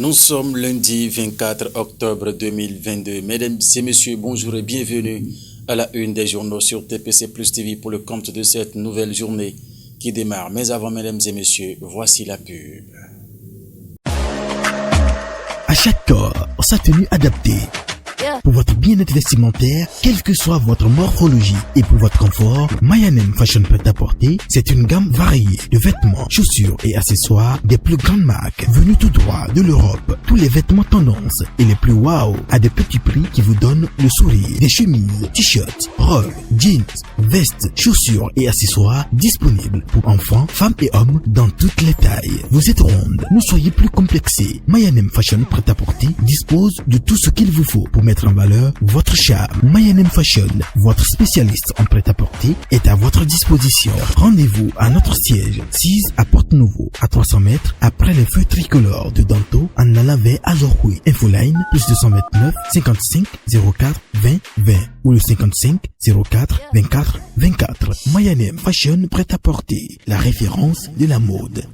Nous sommes lundi 24 octobre 2022. Mesdames et messieurs, bonjour et bienvenue à la une des journaux sur TPC Plus TV pour le compte de cette nouvelle journée qui démarre. Mais avant, mesdames et messieurs, voici la pub. À chaque corps, sa tenue adaptée. Pour votre bien-être vestimentaire, quelle que soit votre morphologie et pour votre confort, Mayanem Fashion Prêt-à-Porter, c'est une gamme variée de vêtements, chaussures et accessoires des plus grandes marques venues tout droit de l'Europe. Tous les vêtements tendance et les plus wow à des petits prix qui vous donnent le sourire. Des chemises, t-shirts, robes, jeans, vestes, chaussures et accessoires disponibles pour enfants, femmes et hommes dans toutes les tailles. Vous êtes ronde, ne soyez plus complexés. Mayanem Fashion Prêt-à-Porter dispose de tout ce qu'il vous faut pour mettre en valeur votre charme. Mayanem Fashion, votre spécialiste en prêt-à-porter, est à votre disposition. Rendez-vous à notre siège 6 à Porte-Nouveau, à 300 mètres après les feux tricolores de Danto en allant vers Azorhui. Infoline plus 229 55 04 20 20 ou le 55 04 24 24. Mayanem Fashion Prêt-à-Porter, la référence de la mode.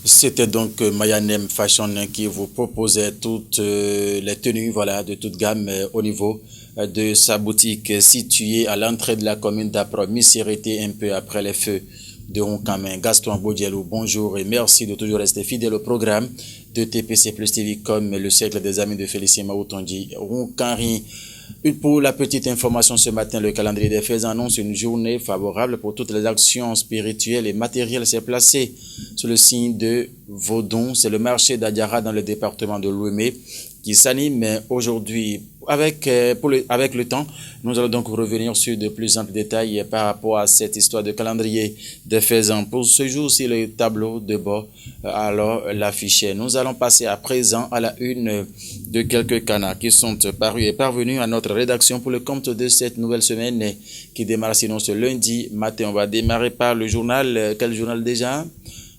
C'était donc Mayanem Fashion qui vous proposait toutes les tenues de toute gamme au niveau de sa boutique située à l'entrée de la commune d'Apro-Misérité, un peu après les feux de Honkamen. Gaston Bodielou, bonjour et merci de toujours rester fidèle au programme de TPC Plus TV comme le cercle des amis de Félicien Maoutondi. Honkanri. Pour la petite information ce matin, le calendrier des fêtes annonce une journée favorable pour toutes les actions spirituelles et matérielles. C'est placé sous le signe de Vaudon. C'est le marché d'Adiara dans le département de l'Ouémé qui s'anime aujourd'hui. Avec le temps, nous allons donc revenir sur de plus amples détails par rapport à cette histoire de calendrier des faisans. Pour ce jour, c'est le tableau de bord, alors l'affiché. Nous allons passer à présent à la une de quelques canards qui sont parus et parvenus à notre rédaction pour le compte de cette nouvelle semaine qui démarre sinon ce lundi matin. On va démarrer par le journal, quel journal déjà?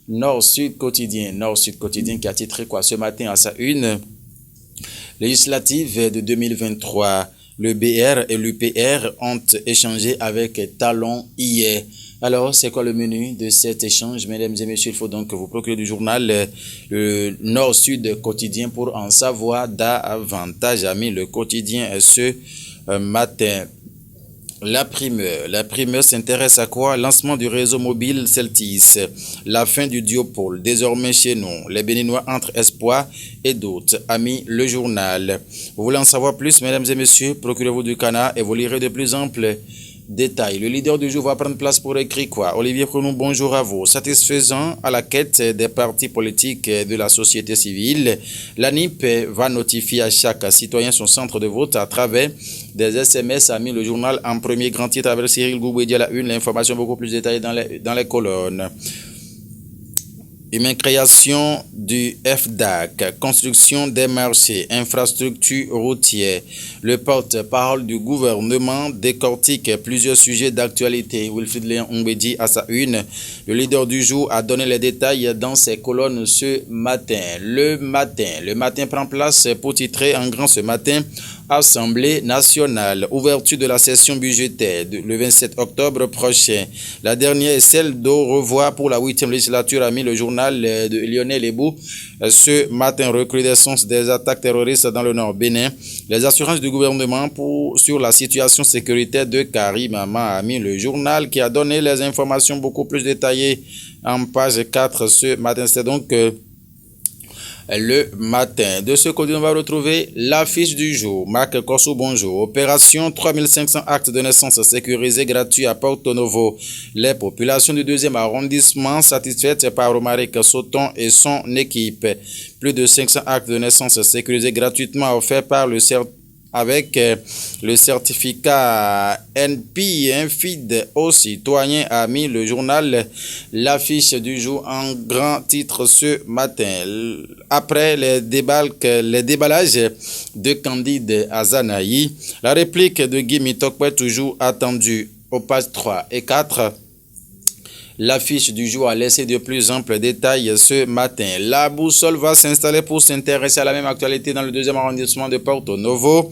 Nord-Sud Quotidien. Nord-Sud Quotidien qui a titré ce matin à sa une? Législative de 2023, le BR et l'UPR ont échangé avec Talon hier. Alors, c'est quoi le menu de cet échange, mesdames et messieurs? Il faut donc que vous procurez du journal le Nord-Sud Quotidien pour en savoir davantage. Amis, le quotidien ce matin. La primeur s'intéresse à quoi? Lancement du réseau mobile Celtis, la fin du duopole, désormais chez nous, les Béninois entre espoir et d'autres. Amis, le journal. Vous voulez en savoir plus, mesdames et messieurs? Procurez-vous du canard et vous lirez de plus amples détails. Le leader du jour va prendre place pour écrire quoi? Olivier Pronou, bonjour à vous. Satisfaisant à la quête des partis politiques de la société civile, l'ANIP va notifier à chaque citoyen son centre de vote à travers des SMS. A mis le journal en premier grand titre avec Cyril Goubouedi à la une. L'information beaucoup plus détaillée dans les colonnes. Création du FDAC, construction des marchés, infrastructures routières. Le porte-parole du gouvernement décortique plusieurs sujets d'actualité. Wilfried Léon Ombedi à sa une. Le leader du jour a donné les détails dans ses colonnes ce matin. Le matin prend place pour titrer en grand ce matin. Assemblée nationale, ouverture de la session budgétaire le 27 octobre prochain. La dernière est celle d'au revoir pour la 8e législature, a mis le journal de Lionel Ebou. Ce matin, recrudescence des attaques terroristes dans le Nord Bénin. Les assurances du gouvernement sur la situation sécuritaire de Karimama, a mis le journal qui a donné les informations beaucoup plus détaillées en page 4 ce matin. C'est donc le matin. De ce côté, on va retrouver l'affiche du jour. Marc Kossou, bonjour. Opération 3500 actes de naissance sécurisés gratuits à Porto Novo. Les populations du 2e arrondissement satisfaites par Romaric Soton et son équipe. Plus de 500 actes de naissance sécurisés gratuitement offerts par avec le certificat NP Infid aux citoyens, a mis le journal l'affiche du jour en grand titre ce matin. Après les déballages de Candide Azanaï, la réplique de Guy Mitokwe toujours attendue aux pages 3 et 4. L'affiche du jour a laissé de plus amples détails ce matin. La boussole va s'installer pour s'intéresser à la même actualité dans le 2e arrondissement de Porto Novo.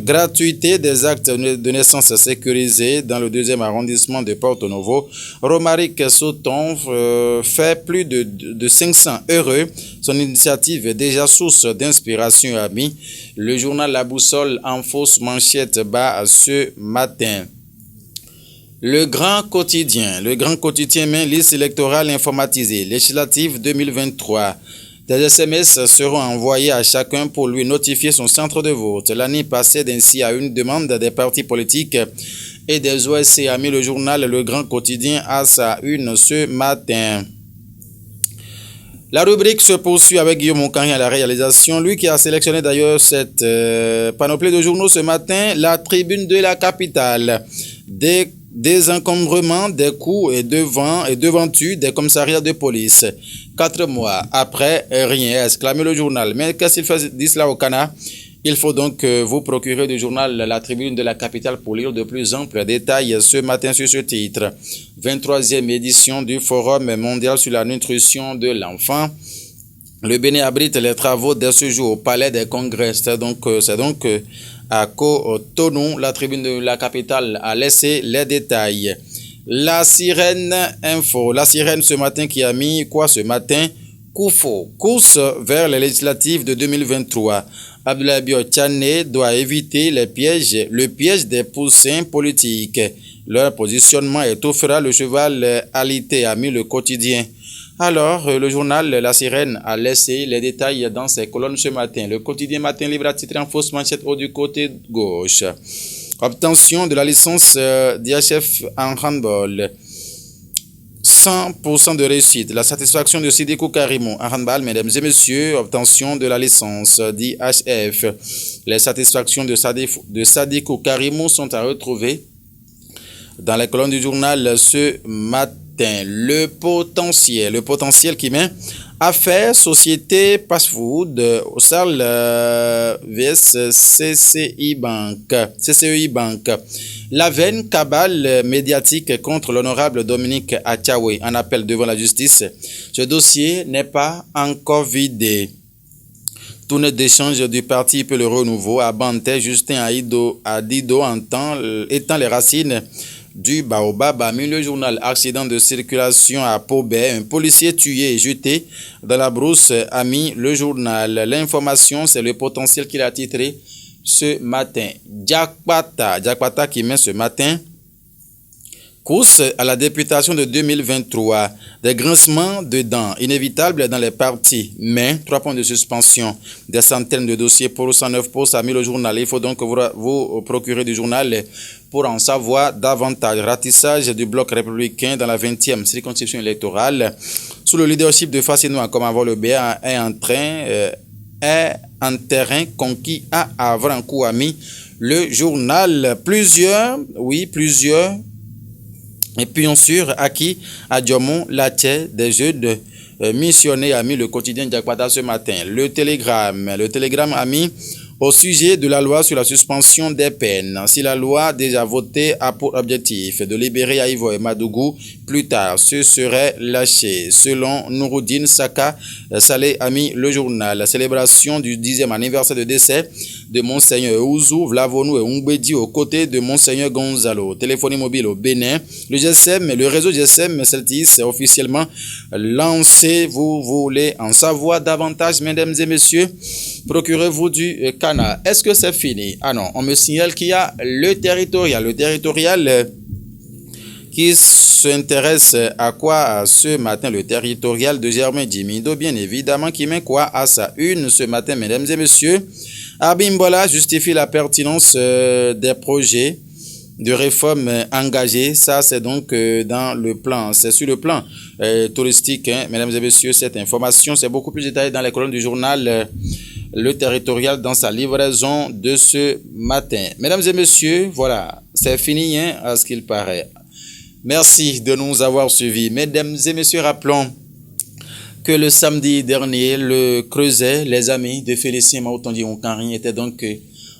Gratuité des actes de naissance sécurisés dans le 2e arrondissement de Porto Novo. Romaric Sauton fait plus de 500 heureux. Son initiative est déjà source d'inspiration amie. Le journal La Boussole en fausse manchette bas ce matin. Le Grand Quotidien met liste électorale informatisée, législative 2023. Des SMS seront envoyés à chacun pour lui notifier son centre de vote. L'année passée ainsi à une demande des partis politiques et des OSC a mis le journal Le Grand Quotidien à sa une ce matin. La rubrique se poursuit avec Guillaume Onkari à la réalisation, lui qui a sélectionné d'ailleurs cette panoplie de journaux ce matin, la tribune de la capitale. Des encombrements, des coups et devantures des commissariats de police. 4 mois après, rien, exclame le journal. Mais qu'est-ce qu'il fait dit cela au Cana? Il faut donc vous procurer du journal La Tribune de la Capitale pour lire de plus amples détails ce matin sur ce titre. 23e édition du Forum mondial sur la nutrition de l'enfant. Le Bénin abrite les travaux dès ce jour au Palais des Congrès. C'est donc à Cotonou, la Tribune de la Capitale a laissé les détails. La Sirène Info. La Sirène ce matin qui a mis quoi ce matin? Course vers les législatives de 2023. Abdoulaye Tchané doit éviter le piège des poussins politiques. Leur positionnement étouffera le cheval alité, a mis le quotidien. Alors, le journal La Sirène a laissé les détails dans ses colonnes ce matin. Le quotidien Matin Libre a titré en fausse manchette haut du côté gauche. Obtention de la licence d'IHF en handball. 100% de réussite. La satisfaction de Sidiko Karimou en handball, mesdames et messieurs, obtention de la licence d'IHF. Les satisfactions de Sadiko Karimou sont à retrouver dans les colonnes du journal ce matin. Le potentiel qui met affaires, société, fast-food, vs CCI Bank. La vaine cabale médiatique contre l'honorable Dominique Atchaoui en appel devant la justice. Ce dossier n'est pas encore vidé. Tournée d'échange du parti Peu le Renouveau à Bantais, Justin Adido étant les racines du Baobab a mis le journal Accident de circulation à Pobet. Un policier tué et jeté dans la brousse a mis le journal. L'information, c'est le potentiel qu'il a titré ce matin. Diakpata qui met ce matin. Course à la députation de 2023. Des grincements de dents inévitables dans les partis. Mais 3 points de suspension. Des centaines de dossiers pour 109 postes a mis le journal. Il faut donc vous procurer du journal pour en savoir davantage. Ratissage du bloc républicain dans la 20e circonscription électorale. Sous le leadership de Fassinois comme avant le BA est en terrain conquis à Avrancourt a mis le journal. Plusieurs. Et puis on sur acquis à Diomon, la tête des jeux de missionnaires a mis le quotidien Diakpata ce matin. Le télégramme a mis au sujet de la loi sur la suspension des peines. Si la loi déjà votée a pour objectif de libérer Aïvo et Madougou, plus tard ce serait lâché. Selon Nouroudine Saka Saleh a mis le journal. La célébration du 10e anniversaire de décès de Monseigneur Ouzou, Vlavonou et Umbedi aux côtés de Monseigneur Gonzalo. Téléphonie mobile au Bénin. Le réseau GSM Celtis est officiellement lancé. Vous voulez en savoir davantage, mesdames et messieurs? Procurez-vous du Cana. Est-ce que c'est fini? Ah non, on me signale qu'il y a le territorial. Le territorial qui s'intéresse à quoi ce matin? Le territorial de Germain Dimido, bien évidemment, qui met quoi à sa une ce matin, mesdames et messieurs? Abimbola justifie la pertinence des projets de réforme engagés. Ça, c'est donc dans le plan. C'est sur le plan touristique, hein, mesdames et messieurs. Cette information, c'est beaucoup plus détaillé dans les colonnes du journal Le Territorial dans sa livraison de ce matin. Mesdames et messieurs, voilà, c'est fini, hein, à ce qu'il paraît. Merci de nous avoir suivis. Mesdames et messieurs, rappelons que le samedi dernier, le Creuset, les amis de Félicien Maoutondi Onkari étaient donc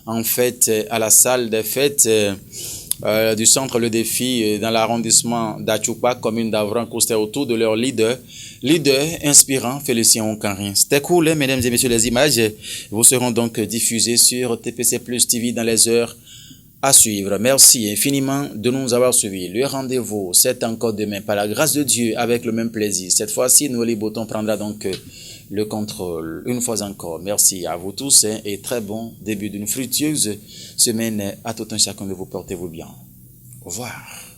en fête à la salle des fêtes du centre Le Défi dans l'arrondissement d'Achupa, commune d'Avranches, c'était autour de leur leader inspirant, Félicien Oncarin. C'était cool, hein, mesdames et messieurs, les images vous seront donc diffusées sur TPC Plus TV dans les heures à suivre. Merci infiniment de nous avoir suivis. Le rendez-vous, c'est encore demain, par la grâce de Dieu, avec le même plaisir. Cette fois-ci, Noélie Bouton prendra donc le contrôle une fois encore. Merci à vous tous et très bon début d'une fructueuse semaine à tout un chacun de vous. Portez-vous bien. Au revoir.